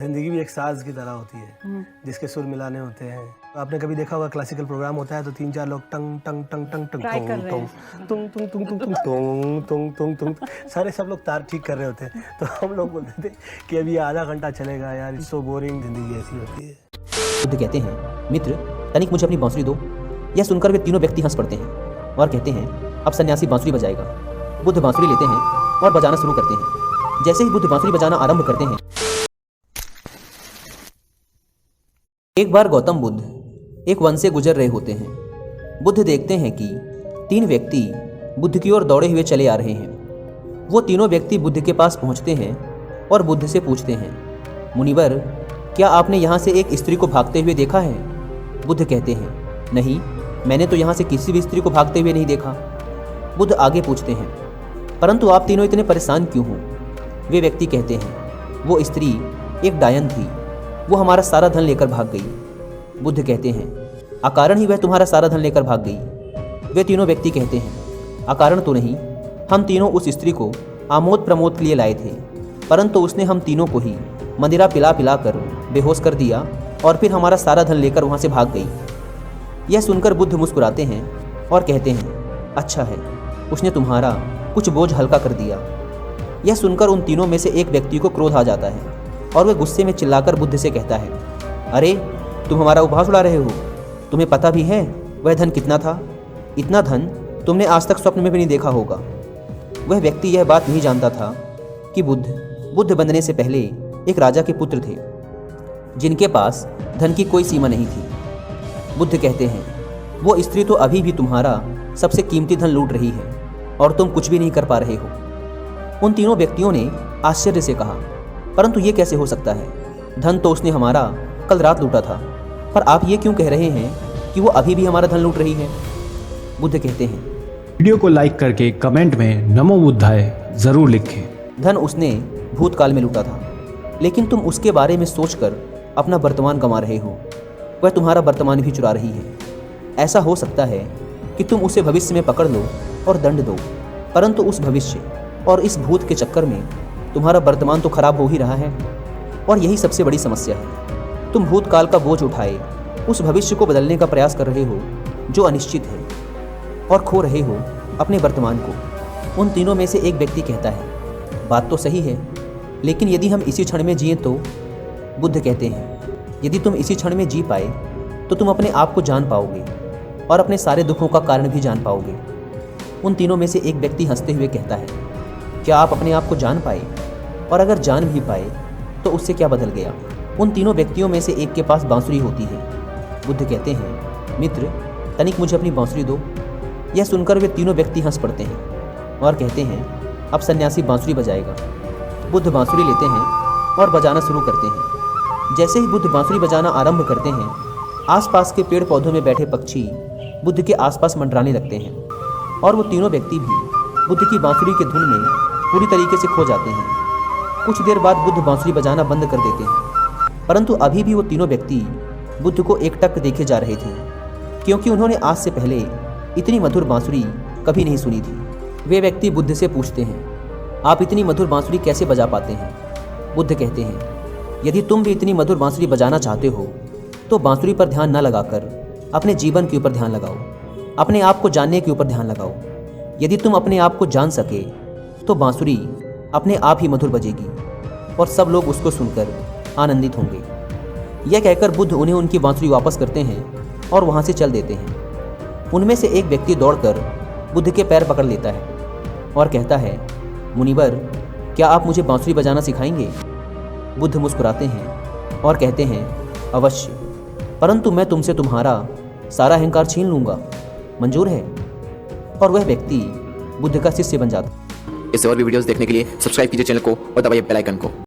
ज़िंदगी भी एक साज़ की तरह होती है जिसके सुर मिलाने होते हैं। तो आपने कभी देखा होगा क्लासिकल प्रोग्राम होता है तो 3-4 लोग टंग टंग टंग टंग टंग ट्राई कर रहे हैं। तुंग तुंग तुंग तुंग तुंग तुंग तुंग तुंग तुंग सारे सब लोग तार ठीक कर रहे होते हैं। तो हम लोग बोलते थे कि अभी आधा घंटा चलेगा यार, इट्स सो बोरिंग, ज़िंदगी ऐसी होती है। बुद्ध कहते हैं, मित्र तनिक मुझे अपनी बांसुरी दो। यह सुनकर वे तीनों व्यक्ति हंस पड़ते हैं और कहते हैं, अब सन्यासी बांसुरी बजाएगा। बुद्ध बांसुरी लेते हैं और बजाना शुरू करते हैं। जैसे ही बुद्ध बांसुरी बजाना आरंभ करते हैं, एक बार गौतम बुद्ध एक वन से गुजर रहे होते हैं। बुद्ध देखते हैं कि 3 व्यक्ति बुद्ध की ओर दौड़े हुए चले आ रहे हैं। वो तीनों व्यक्ति बुद्ध के पास पहुंचते हैं और बुद्ध से पूछते हैं, मुनिवर, क्या आपने यहाँ से एक स्त्री को भागते हुए देखा है? बुद्ध कहते हैं, नहीं, मैंने तो यहाँ से किसी भी स्त्री को भागते हुए नहीं देखा। बुद्ध आगे पूछते हैं, परंतु आप तीनों इतने परेशान क्यों हो? वे व्यक्ति कहते हैं, वो स्त्री एक डायन थी, वो हमारा सारा धन लेकर भाग गई। बुद्ध कहते हैं, अकारण ही वह तुम्हारा सारा धन लेकर भाग गई? वे तीनों व्यक्ति कहते हैं, अकारण तो नहीं, हम तीनों उस स्त्री को आमोद प्रमोद के लिए लाए थे, परंतु उसने हम तीनों को ही मदिरा पिला पिला कर बेहोश कर दिया और फिर हमारा सारा धन लेकर वहाँ से भाग गई। यह सुनकर बुद्ध मुस्कुराते हैं और कहते हैं, अच्छा है, उसने तुम्हारा कुछ बोझ हल्का कर दिया। यह सुनकर उन तीनों में से एक व्यक्ति को क्रोध आ जाता है और वह गुस्से में चिल्लाकर बुद्ध से कहता है, अरे तुम हमारा उपहास उड़ा रहे हो? तुम्हें पता भी है वह धन कितना था? इतना धन तुमने आज तक स्वप्न में भी नहीं देखा होगा। वह व्यक्ति यह बात नहीं जानता था कि बुद्ध बनने से पहले एक राजा के पुत्र थे जिनके पास धन की कोई सीमा नहीं थी। बुद्ध कहते हैं, वो स्त्री तो अभी भी तुम्हारा सबसे कीमती धन लूट रही है और तुम कुछ भी नहीं कर पा रहे हो। उन तीनों व्यक्तियों ने आश्चर्य से कहा, परंतु ये कैसे हो सकता है? धन तो उसने हमारा कल रात लूटा था, पर आप ये क्यों कह रहे हैं कि वो अभी भी हमारा धन लूट रही है? बुद्ध कहते हैं, वीडियो को लाइक करके कमेंट में नमो बुद्धाय जरूर लिखें। धन उसने भूतकाल में लूटा था, लेकिन तुम उसके बारे में सोचकर अपना वर्तमान गंवा रहे हो। वह तुम्हारा वर्तमान भी चुरा रही है। ऐसा हो सकता है कि तुम उसे भविष्य में पकड़ लो और दंड दो, परंतु उस भविष्य और इस भूत के चक्कर में तुम्हारा वर्तमान तो खराब हो ही रहा है। और यही सबसे बड़ी समस्या है। तुम भूतकाल का बोझ उठाए उस भविष्य को बदलने का प्रयास कर रहे हो जो अनिश्चित है, और खो रहे हो अपने वर्तमान को। उन तीनों में से एक व्यक्ति कहता है, बात तो सही है, लेकिन यदि हम इसी क्षण में जिए तो? बुद्ध कहते हैं, यदि तुम इसी क्षण में जी पाए तो तुम अपने आप को जान पाओगे और अपने सारे दुखों का कारण भी जान पाओगे। उन तीनों में से एक व्यक्ति हंसते हुए कहता है, क्या आप अपने आप को जान पाए? और अगर जान भी पाए तो उससे क्या बदल गया? उन तीनों व्यक्तियों में से एक के पास बांसुरी होती है। बुद्ध कहते हैं, मित्र तनिक मुझे अपनी बांसुरी दो। यह सुनकर वे तीनों व्यक्ति हंस पड़ते हैं और कहते हैं, अब सन्यासी बांसुरी बजाएगा। बुद्ध बांसुरी लेते हैं और बजाना शुरू करते हैं। जैसे ही बुद्ध बांसुरी बजाना आरंभ करते हैं, आसपास के पेड़ पौधों में बैठे पक्षी बुद्ध के आसपास मंडराने लगते हैं और वो तीनों व्यक्ति भी बुद्ध की बांसुरी के धुन में पूरी तरीके से खो जाते हैं। कुछ देर बाद बुद्ध बांसुरी बजाना बंद कर देते हैं, परंतु अभी भी वो तीनों व्यक्ति बुद्ध को एकटक देखे जा रहे थे, क्योंकि उन्होंने आज से पहले इतनी मधुर बांसुरी कभी नहीं सुनी थी। वे व्यक्ति बुद्ध से पूछते हैं, आप इतनी मधुर बांसुरी कैसे बजा पाते हैं? बुद्ध कहते हैं, यदि तुम भी इतनी मधुर बांसुरी बजाना चाहते हो तो बांसुरी पर ध्यान न लगाकर अपने जीवन के ऊपर ध्यान लगाओ, अपने आप को जानने के ऊपर ध्यान लगाओ। यदि तुम अपने आप को जान सके तो बांसुरी अपने आप ही मधुर बजेगी और सब लोग उसको सुनकर आनंदित होंगे। यह कहकर बुद्ध उन्हें उनकी बांसुरी वापस करते हैं और वहाँ से चल देते हैं। उनमें से एक व्यक्ति दौड़कर बुद्ध के पैर पकड़ लेता है और कहता है, मुनिवर, क्या आप मुझे बांसुरी बजाना सिखाएंगे? बुद्ध मुस्कुराते हैं और कहते हैं, अवश्य, परंतु मैं तुमसे तुम्हारा सारा अहंकार छीन लूँगा, मंजूर है? और वह व्यक्ति बुद्ध का शिष्य बन जाता है। इससे और भी वीडियोस देखने के लिए सब्सक्राइब कीजिए चैनल को और दबाइए बेल आइकन को।